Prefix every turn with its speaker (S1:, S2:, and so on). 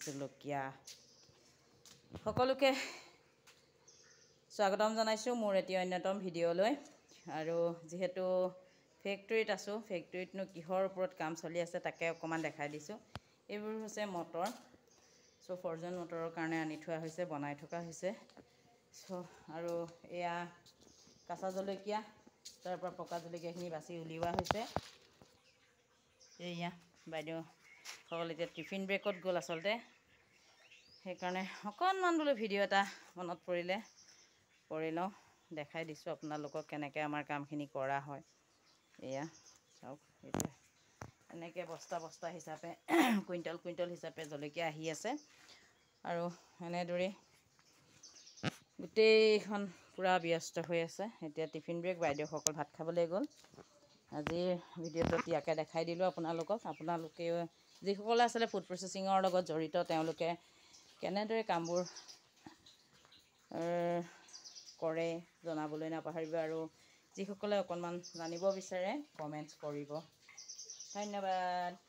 S1: জলকীয়া সকলোকে স্বাগতম জনাইছোঁ মোৰ এটি অন্যতম ভিডিঅ'লৈ। আৰু যিহেতু ফেক্টৰীত আছোঁ, ফেক্টৰীতনো কিহৰ ওপৰত কাম চলি আছে তাকে অকণমান দেখাই দিছোঁ। এইবোৰ হৈছে মটৰ। ফৰজন মটৰৰ কাৰণে আনি থোৱা হৈছে, বনাই থকা হৈছে। আৰু এয়া কাঁচা জলকীয়া, তাৰ পৰা পকা জলকীয়াখিনি বাছি উলিওৱা হৈছে। এয়া বাইদেউসকল এতিয়া টিফিন ব্ৰেকত গ'ল আচলতে, সেইকাৰণে অকণমান বোলো ভিডিঅ' এটা মনত পৰিলে কৰি লওঁ, দেখাই দিছোঁ আপোনালোকক কেনেকৈ আমাৰ কামখিনি কৰা হয়। এয়া চাওক, এতিয়া এনেকৈ বস্তা বস্তা হিচাপে কুইণ্টল কুইণ্টল হিচাপে জলকীয়া আহি আছে। আৰু এনেদৰেই গোটেইখন পূৰা ব্যস্ত হৈ আছে। এতিয়া টিফিন ব্ৰেক, বাইদেউসকল ভাত খাবলৈ গ'ল। আজিৰ ভিডিঅ'টোত ইয়াকে দেখাই দিলোঁ আপোনালোকক। আপোনালোকে যিসকলে আচলতে ফুড প্ৰচেছিঙৰ লগত জড়িত, তেওঁলোকে কেনেদৰে কামবোৰ কৰে জনাবলৈ নাপাহৰিব। আৰু যিসকলে অকণমান জানিব বিচাৰে কমেণ্টছ কৰিব। ধন্যবাদ।